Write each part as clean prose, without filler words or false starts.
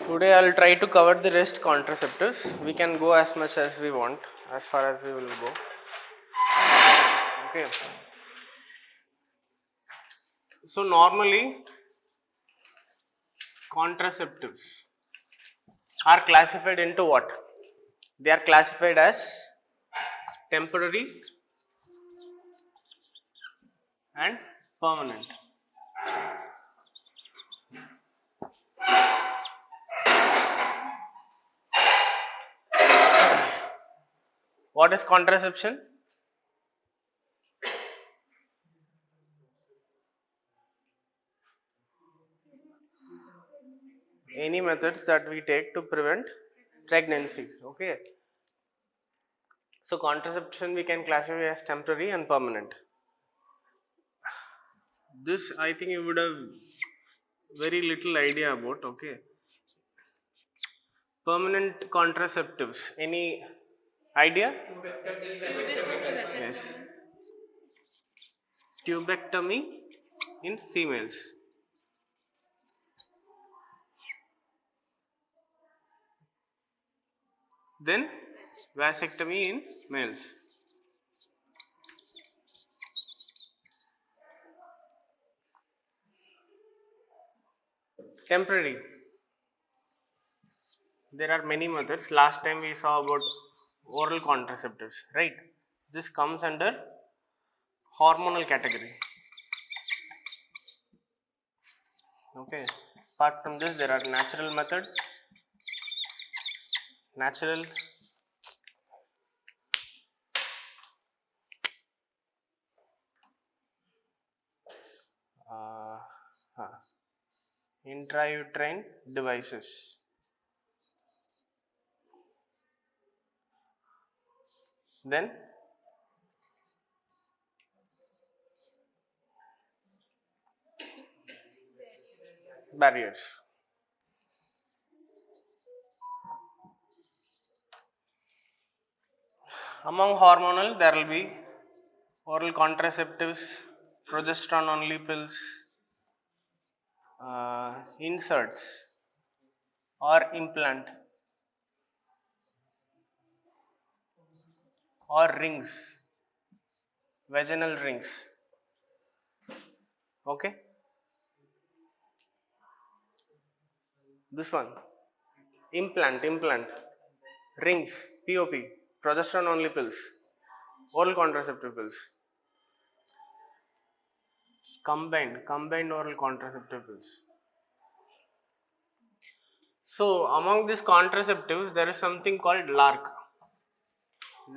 Today I'll try to cover the rest contraceptives. We can go as much as we want, as far as we will go. Okay. So normally contraceptives are classified into what? They are classified as temporary and permanent. What is contraception? Any methods that we take to prevent pregnancies. Okay. So contraception we can classify as temporary and permanent. This I think you would have very little idea about. Okay. Permanent contraceptives. Any idea? Yes. Tubectomy in females. Then vasectomy in males. Temporary. There are many methods. Last time we saw about oral contraceptives, right? This comes under hormonal category. Okay. Apart from this, there are natural method, natural, intrauterine devices. Then barriers. Among hormonal, there will be oral contraceptives, progesterone only pills, inserts or implant or rings, vaginal rings. Okay. This one, implant, rings, POP, progesterone only pills, oral contraceptive pills, combined oral contraceptive pills. So among these contraceptives, there is something called LARC,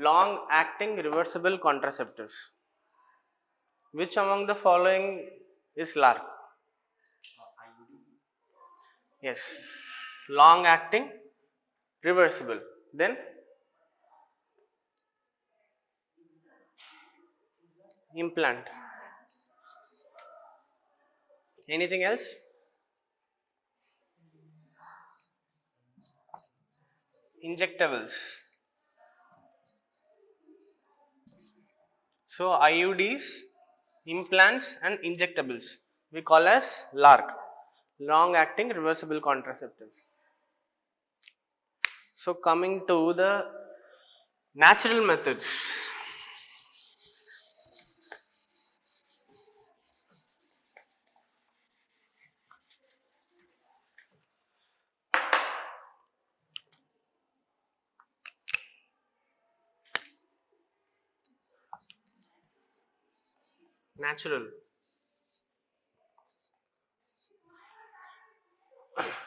long acting reversible contraceptives. Which among the following is LARC? Yes, long acting reversible. Then implant. Anything else? Injectables. So IUDs, implants and injectables we call as LARC, long acting reversible contraceptives. So coming to the natural methods.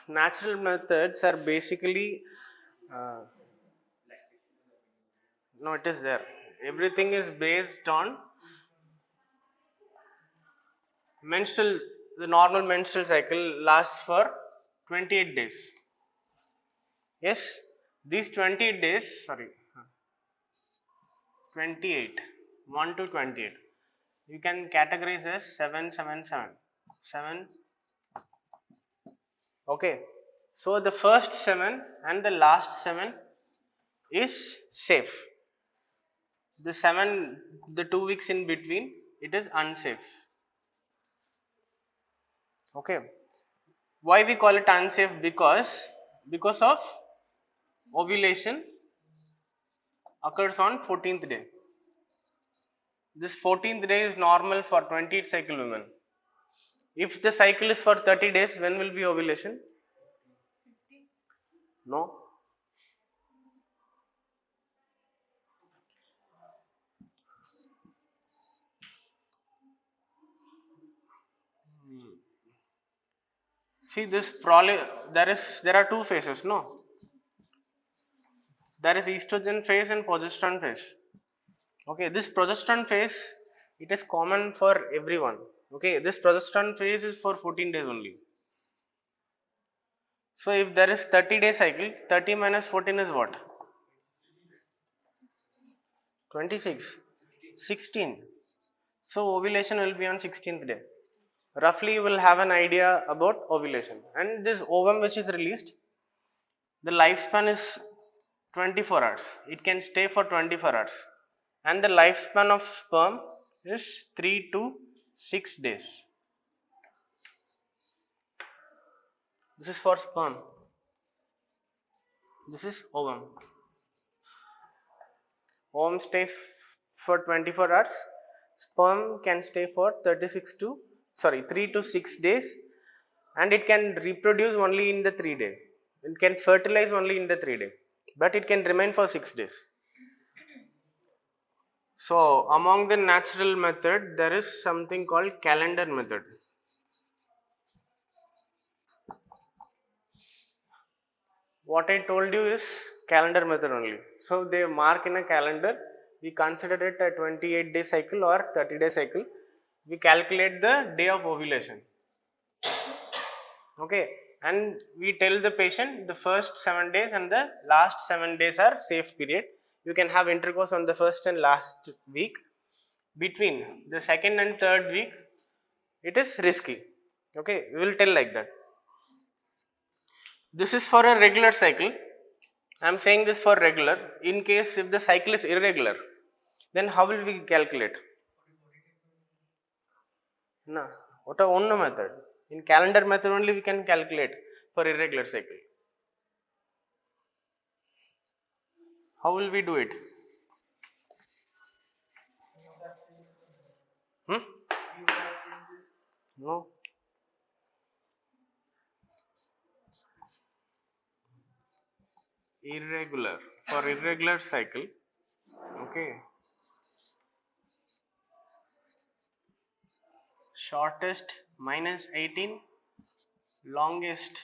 Natural methods are basically no, it is there. Everything is based on menstrual. The normal menstrual cycle lasts for 28 days. Yes, these 28 days, 28, 1 to 28. You can categorize as 7, 7, 7. 7. Okay. So the first 7 and the last 7 is safe. The 2 weeks in between, it is unsafe. Okay. Why we call it unsafe? Because because of ovulation occurs on 14th day. This 14th day is normal for 28 cycle women. If the cycle is for 30 days, when will be ovulation? No. See this there are two phases, no? There is estrogen phase and progesterone phase. Okay, this progesterone phase, it is common for everyone. Okay, this progesterone phase is for 14 days only. So if there is 30-day cycle, 30 minus 14 is what? 26, 16. So ovulation will be on 16th day. Roughly you will have an idea about ovulation. And this ovum which is released, the lifespan is 24 hours. It can stay for 24 hours. And the lifespan of sperm is 3 to 6 days. This is for sperm. This is ovum. Ovum stays for 24 hours. Sperm can stay for 3 to 6 days, and it can reproduce only in the 3 days. It can fertilize only in the 3 days, but it can remain for 6 days. So among the natural method, there is something called calendar method. What I told you is calendar method only. So they mark in a calendar, we consider it a 28-day cycle or 30-day cycle. We calculate the day of ovulation. Okay, and we tell the patient the first 7 days and the last 7 days are safe period. You can have intercourse on the first and last week. Between the second and third week, it is risky. Okay, we will tell like that. This is for a regular cycle. I am saying this for regular. In case if the cycle is irregular, then how will we calculate? No, what a one method. In calendar method only we can calculate for irregular cycle. How will we do it? No. Irregular. For irregular cycle, okay. Shortest minus 18, longest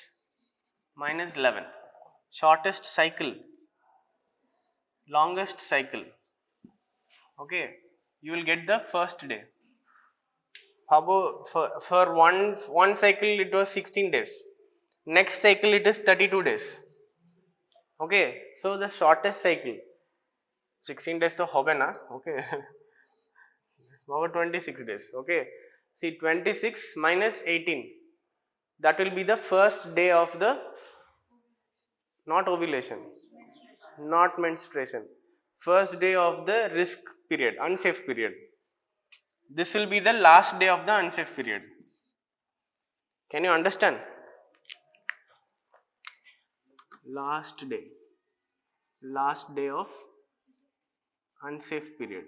minus 11. Shortest cycle, longest cycle. Okay, you will get the first day. How about for one cycle it was 16 days. Next cycle it is 32 days. Okay, so the shortest cycle 16 days to hobe na. Okay. About 26 days. Okay. See 26 minus 18. That will be the first day of the not ovulation, not menstruation. First day of the risk period, unsafe period. This will be the last day of the unsafe period. Can you understand? Last day of unsafe period.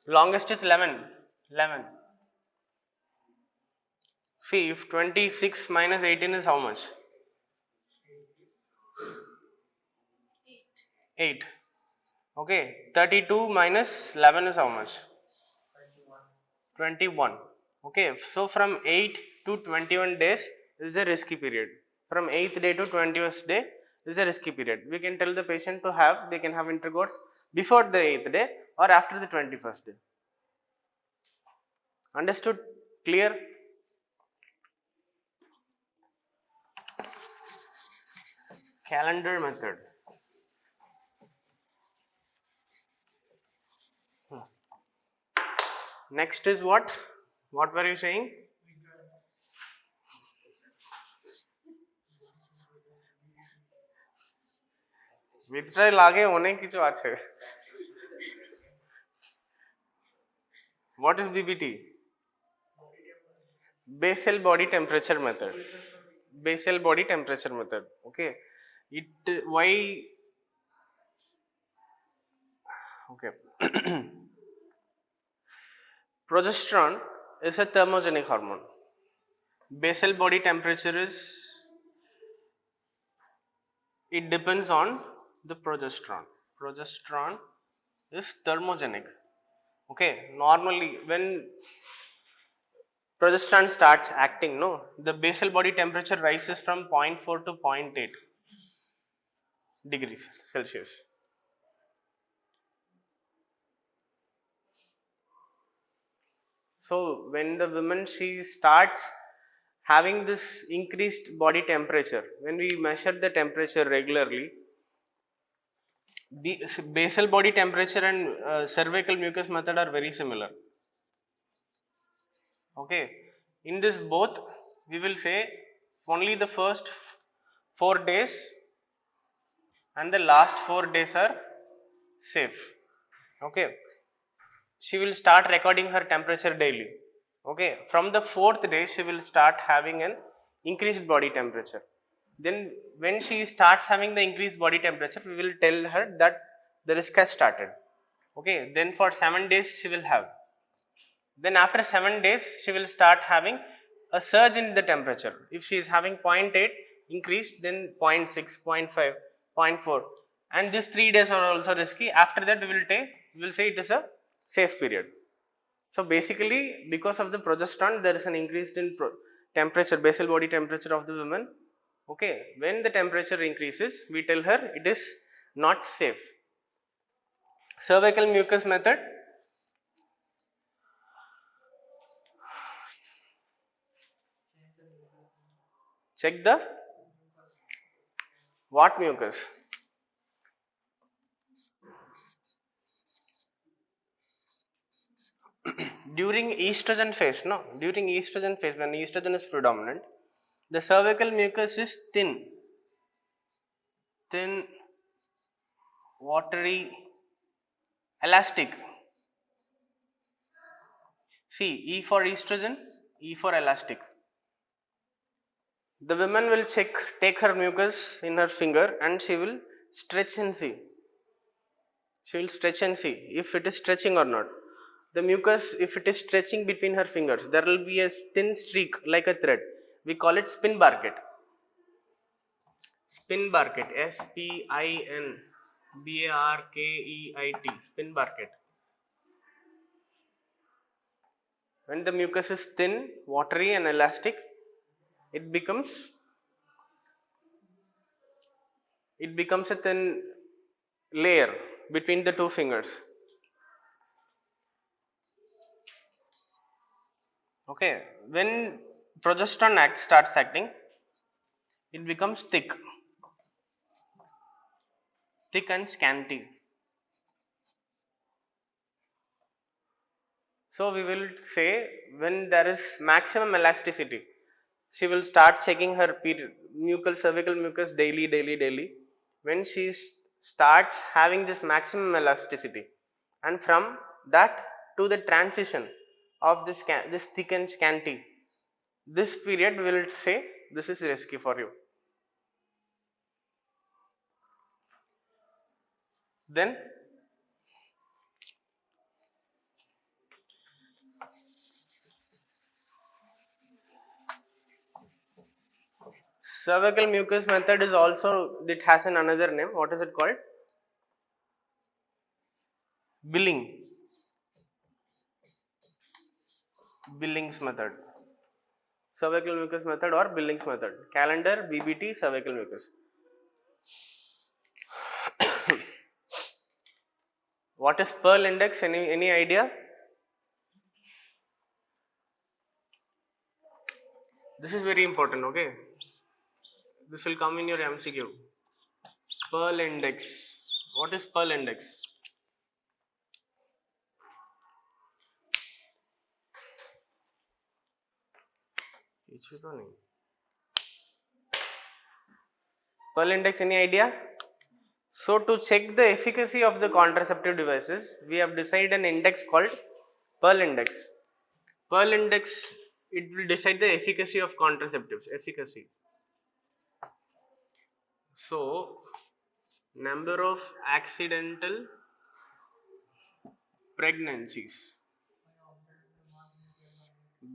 Longest is 11. See, if 26 minus 18 is how much? 8. Okay, 32 minus 11 is how much? 21. Okay, so from 8 to 21 days is the risky period. From 8th day to 21st day is a risky period. We can tell the patient they can have intercourse before the 8th day or after the 21st day. Understood? Clear? Calendar method. Next is what? What were you saying? Withdrawal আগে অনেক কিছু আছে What is BBT? Basal Body Temperature Method. Basal Body Temperature Method. Okay. Why? Okay. Progesterone is a thermogenic hormone. Basal body temperature is, it depends on the progesterone. Progesterone is thermogenic. Okay, normally when progesterone starts acting, no, the basal body temperature rises from 0.4 to 0.8 degrees Celsius. So when the woman, she starts having this increased body temperature, when we measure the temperature regularly, basal body temperature and cervical mucus method are very similar. Okay, in this both we will say only the first 4 days and the last 4 days are safe. Okay, she will start recording her temperature daily. Okay, from the 4th day she will start having an increased body temperature. Then when she starts having the increased body temperature, we will tell her that the risk has started. Okay, then for 7 days she will have. Then after 7 days she will start having a surge in the temperature. If she is having 0.8 increased, then 0.6, 0.5, 0.4, and these 3 days are also risky. After that we will say it is a safe period. So basically, because of the progesterone, there is an increase in temperature, basal body temperature of the woman. Okay, when the temperature increases, we tell her it is not safe. Cervical mucus method. Check the what mucus? During estrogen phase, no? During estrogen phase, when estrogen is predominant, the cervical mucus is thin, watery, elastic. See, E for estrogen, E for elastic. The woman will take her mucus in her finger and she will stretch and see. She will stretch and see if it is stretching or not. The mucus, if it is stretching between her fingers, there will be a thin streak like a thread. We call it Spin-Barkheit. Spin-Barkheit, Spinbarkeit, Spin-Barkheit. When the mucus is thin, watery and elastic, it becomes a thin layer between the two fingers. Okay, when progesterone starts acting, it becomes thick and scanty. So we will say when there is maximum elasticity, she will start checking her cervical mucus daily. When she starts having this maximum elasticity, and from that to the transition of this thick and scanty, this period we will say this is risky for you. Then cervical mucus method is also, it has another name. What is it called? Billings method. Cervical mucus method or Billings method. Calendar, BBT, cervical mucus. What is Pearl Index? Any idea? This is very important, okay? This will come in your MCQ. Pearl Index. What is Pearl Index? Pearl Index, any idea? So to check the efficacy of the contraceptive devices, we have decided an index called Pearl Index. Pearl Index, it will decide the efficacy of contraceptives. Efficacy. So, number of accidental pregnancies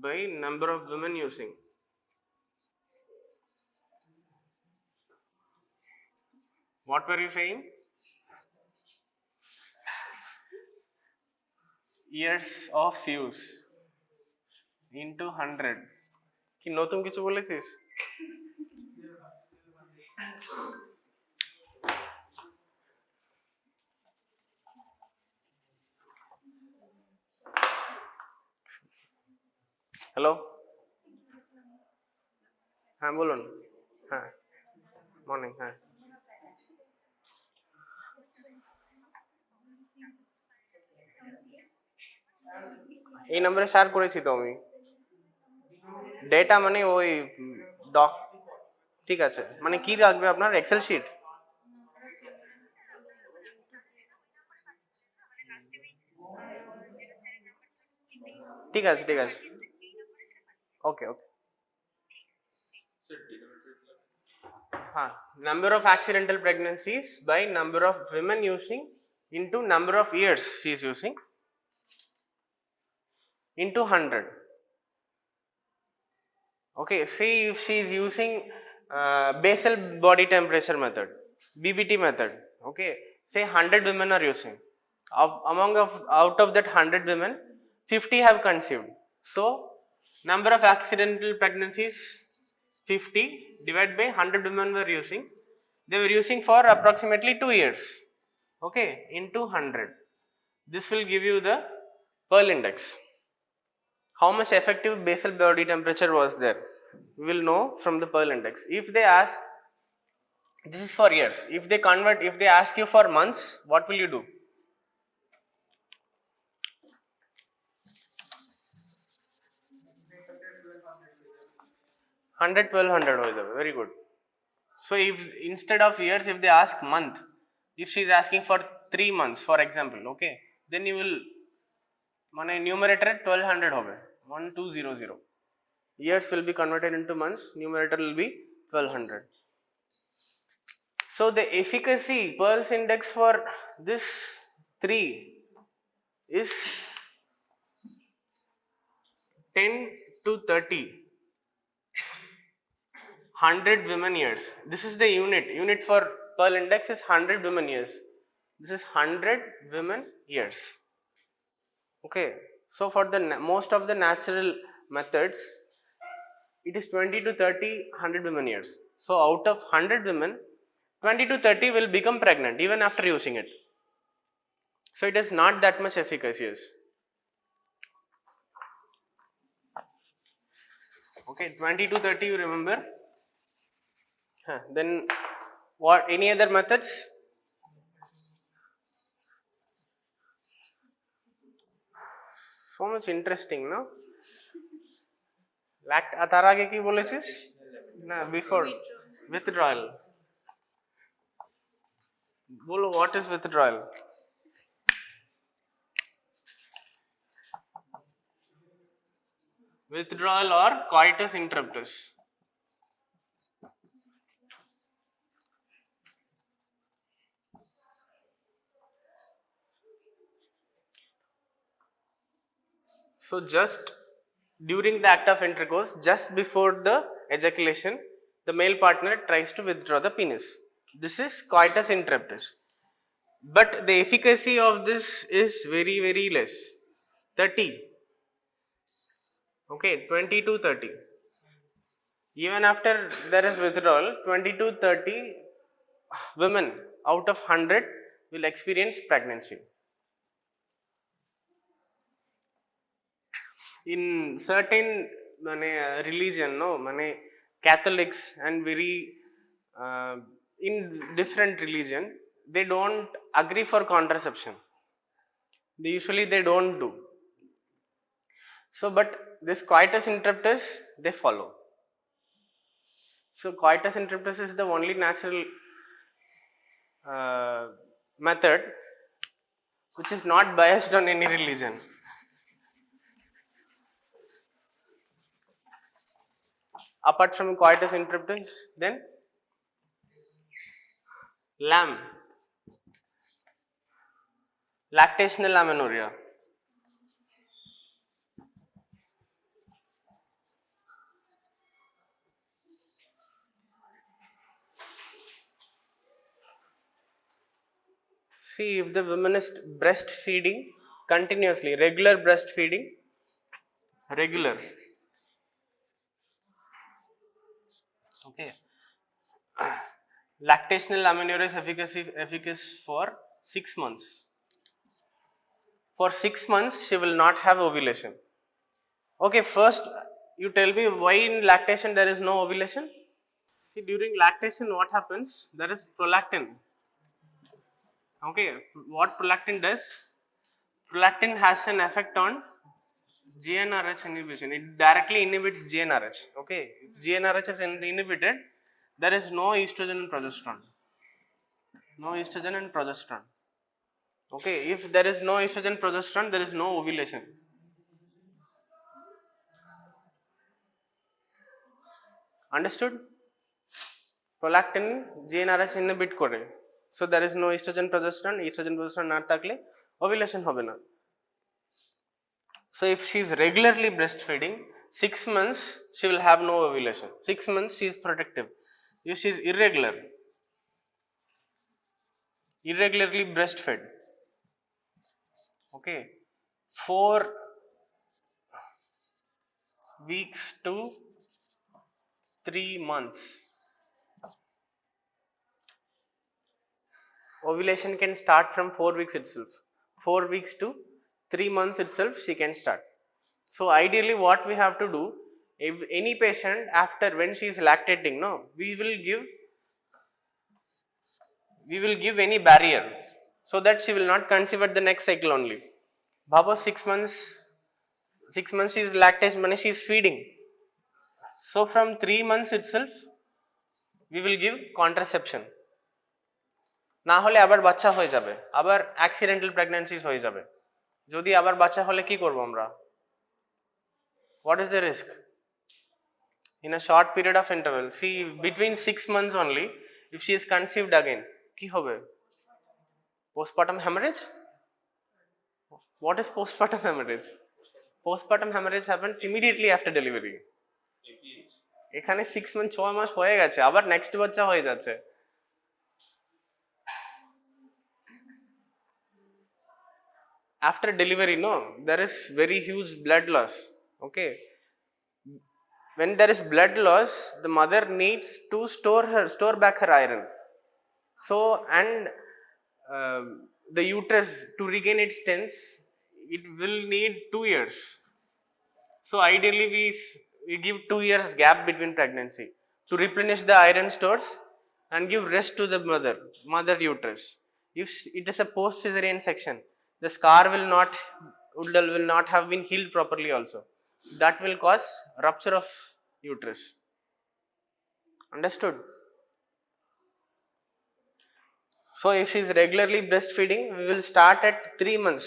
by number of women using. What were you saying? Years of use into 100. কি নতুন কিছু বলেছিস? Hello, হ্যাঁ বলুন। হ্যাঁ, morning. হ্যাঁ, এই নম্বরে শেয়ার করেছি তো আমি ডেটা, মানে ওই ডক। ঠিক আছে, মানে কি রাখবে আপনার এক্সেল শিট? ঠিক আছে, ঠিক আছে, ওকে ওকে। হ্যাঁ, number of accidental pregnancies by number of women using into number of years she is using into 100. Okay, see if she is using basal body temperature method, BBT method. Okay, say 100 women are using. Out of that 100 women, 50 have conceived. So number of accidental pregnancies 50 divided by 100 women were using. They were using for approximately 2 years. Okay, into 100. This will give you the Pearl Index. How much effective basal body temperature was there? We will know from the Pearl Index. If they ask, this is for years. If they ask you for months, what will you do? Hundred, 1200 हो जाएगा. Very good. So if instead of years, if they ask month, if she is asking for 3 months, for example, okay, then you will, माने numerator 1200 होगा. 1200. Years will be converted into months. Numerator will be 1200. So the efficacy Pearl's index for this 3 is 10 to 30. 100 women years. This is the unit. Unit for Pearl Index is 100 women years. This is 100 women years. Okay. So for the most of the natural methods, it is 20 to 30, 100 women years. So out of 100 women, 20 to 30 will become pregnant even after using it. So it is not that much efficacious. Okay, 20 to 30 you remember. Then what, any other methods? So much interesting, no? তার আগে কি বলেছিস? না, before withdrawal. বলো, what is withdrawal? Withdrawal or coitus interruptus. So just during the act of intercourse, just before the ejaculation, the male partner tries to withdraw the penis. This is coitus interruptus. But the efficacy of this is very, very less. 30. Okay, 20 to 30. Even after there is withdrawal, 20 to 30 women out of 100 will experience pregnancy. In certain religion, no, Catholics and very in different religion, they don't agree for contraception. They don't do. So, but this coitus interruptus they follow. So, coitus interruptus is the only natural method which is not biased on any religion. Apart from Coitus Interruptus, then LAM, Lactational Amenorrhea. See, if the woman is breastfeeding continuously, regular breastfeeding, regular, okay, lactational amenorrhea is efficacy for 6 months. For 6 months, she will not have ovulation. Okay, first you tell me why in lactation there is no ovulation? See, during lactation, what happens? There is prolactin. Okay, what prolactin does? Prolactin has an effect on GnRH inhibition. It directly inhibits GnRH. Okay, if GnRH is inhibited, there is no estrogen and progesterone. No estrogen and progesterone. Okay, if there is no estrogen progesterone, there is no ovulation. Understood? Prolactin GnRH inhibit করে, so there is no estrogen progesterone না থাকলে ovulation হবে না. So if she is regularly breastfeeding, 6 months she will have no ovulation. 6 months she is protective. If she is irregularly breastfed, okay, 4 weeks to 3 months, ovulation can start from 4 weeks itself. 4 weeks to 3 months itself she can start. So ideally what we have to do, if any patient after when she is lactating, no, we will give any barrier so that she will not conceive at the next cycle only. Baba 6 months she is lactation, she is feeding. So from 3 months itself we will give contraception. না হলে আবার বাচ্চা হয়ে যাবে, আবার accidental প্রেগন্যান্সিস হয়ে যাবে। যদি আবার বাচ্চা হলে কি করব আমরা? What is the risk? In a short period of interval, see between 6 months only, if she is conceived again, কি হবে? Postpartum hemorrhage? What is postpartum hemorrhage? Postpartum hemorrhage happens immediately after delivery. এখানে 6 months 6 মাস হয়ে গেছে, আবার next বাচ্চা হয়ে যাচ্ছে। After delivery, no, there is very huge blood loss. Okay, when there is blood loss, the mother needs to store back her iron. So, and the uterus, to regain its strength, it will need 2 years. So ideally we give 2 years gap between pregnancy to replenish the iron stores and give rest to the mother uterus. If it is a post cesarean section, the scar will not have been healed properly also. That will cause rupture of uterus. Understood? So if she is regularly breastfeeding, we will start at 3 months.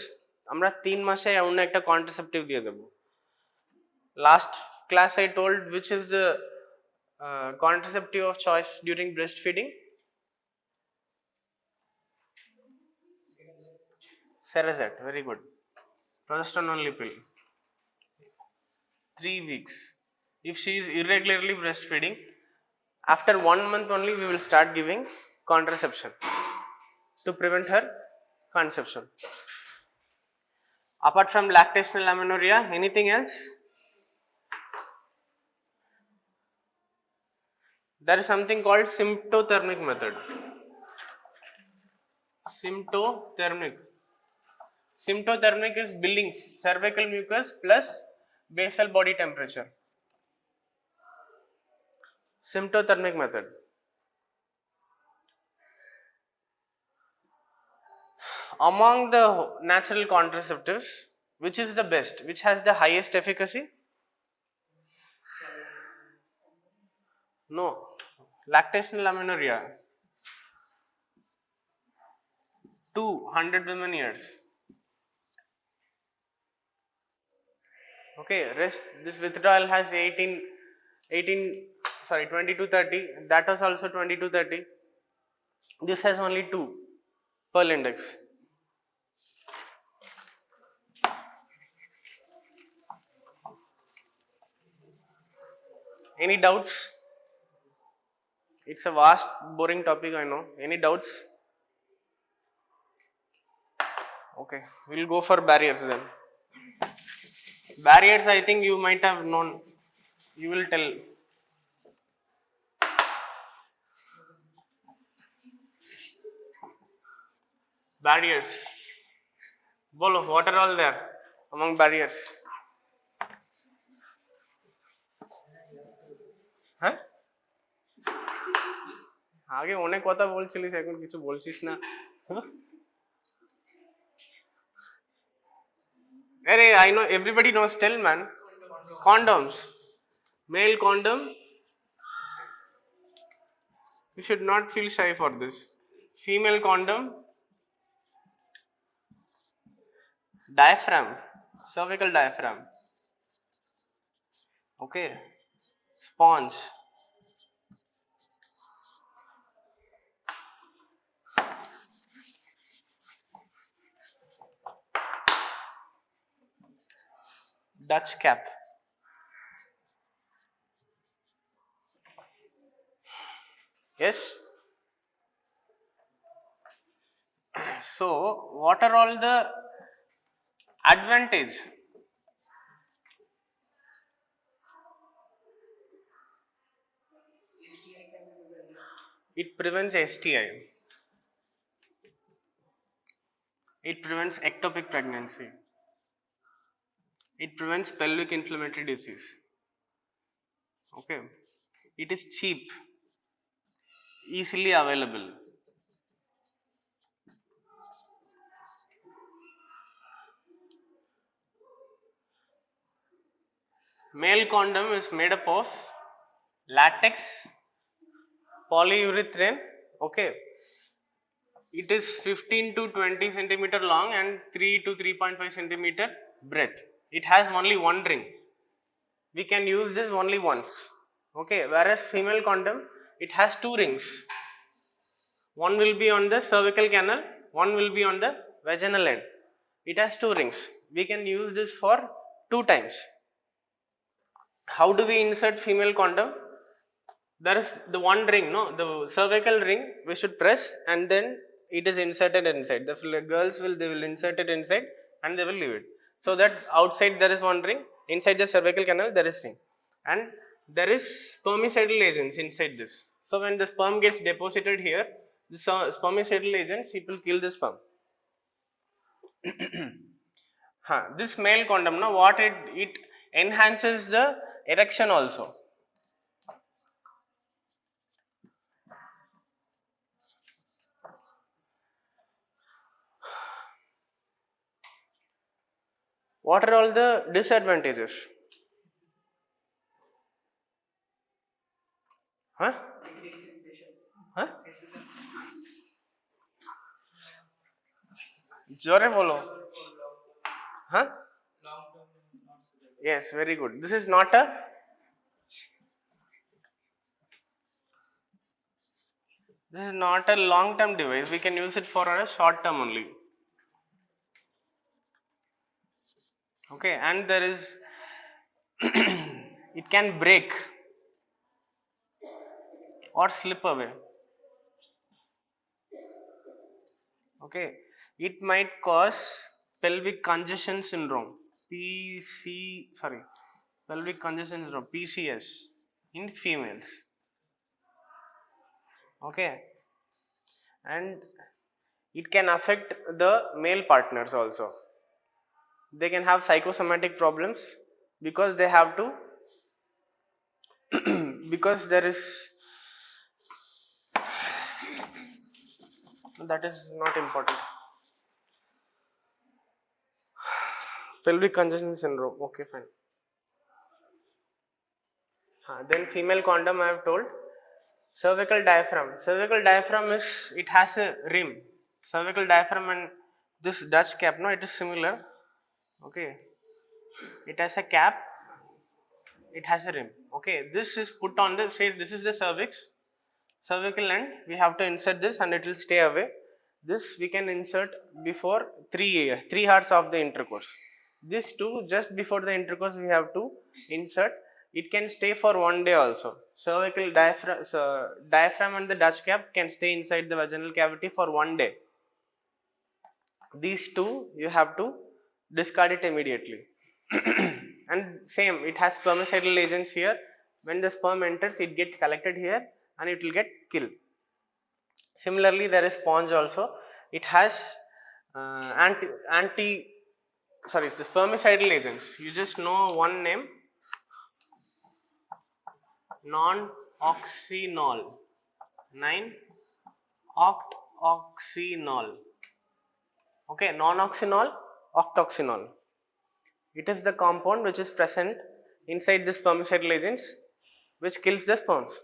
আমরা 3 মাসে অন্য একটা contraceptive দিয়ে দেব। Last class I told which is the contraceptive of choice during breastfeeding. Cerazette, very good. Progesterone only pill. 3 weeks. If she is irregularly breastfeeding, after 1 month only we will start giving contraception to prevent her conception. Apart from lactational amenorrhea, anything else? There is something called symptothermic method. Symptothermic is Billings, cervical mucus plus basal body temperature. Symptothermic method. Among the natural contraceptives, which is the best? Which has the highest efficacy? No. Lactational amenorrhea. 200 women years. Okay, rest this withdrawal has 18 2230. That was also 2230. This has only 2 Pearl Index. Any doubts? It's a vast, boring topic, I know. Any doubts? Okay, we'll go for barriers then. Barriers, I think you might have known. You will tell. Barriers. Bolo, what are all there among barriers? হ্যাঁ আগে অনেক কথা বলছিলিস এখন কিছু বলছিস না আরে I know everybody knows, tell man. Condoms. Male condom. You should not feel shy for this. Female condom. Diaphragm. Cervical diaphragm. Okay. Sponge. Dutch cap. Yes. So, what are all the advantage? It prevents STI. It prevents ectopic pregnancy. It prevents pelvic inflammatory disease. Okay. It is cheap, easily available. Male condom is made up of latex, polyurethane. Okay. It is 15 to 20 centimeter long and 3 to 3.5 centimeter breadth. It has only one ring. We can use this only once. Okay, whereas female condom, it has 2 rings. One will be on the cervical canal, one will be on the vaginal end. It has 2 rings. We can use this for 2 times. How do we insert female condom? There is the one ring, no, the cervical ring we should press and then it is inserted inside. The girls they will insert it inside and they will leave it. So that outside there is one ring, inside the cervical canal there is ring, and there is spermicidal agents inside this. So when the sperm gets deposited here, the spermicidal agents, it will kill the sperm. This male condom, now what it enhances the erection also. What are all the disadvantages? जोरे बोलो. Yes, very good. This is not a long term device. We can use it for a short term only. Okay, and there is it can break or slip away. Okay, it might cause pelvic congestion syndrome, pelvic congestion syndrome, PCS, in females. Okay, and it can affect the male partners also. They can have psychosomatic problems because they have to because there is that is not important. Pelvic congestion syndrome. Okay, fine. Then female condom I have told. Cervical diaphragm. Cervical diaphragm it has a rim. Cervical diaphragm and this Dutch cap, no, it is similar. Okay. It has a cap it has a rim. Okay, this is put on the, say this is the cervical end, we have to insert this and it will stay away. This we can insert before 3 hours of the intercourse. This too, just before the intercourse we have to insert. It can stay for 1 day also. Cervical diaphragm and the Dutch cap can stay inside the vaginal cavity for 1 day. These two you have to discard it immediately. And same, it has spermicidal agents here. When the sperm enters, it gets collected here and it will get killed. Similarly, there is sponge also. It has the spermicidal agents. You just know one name, non-oxynol, 9-octoxynol. Okay, non-oxynol, octoxynol. It is the compound which is present inside the spermicidal agents which kills the sperms.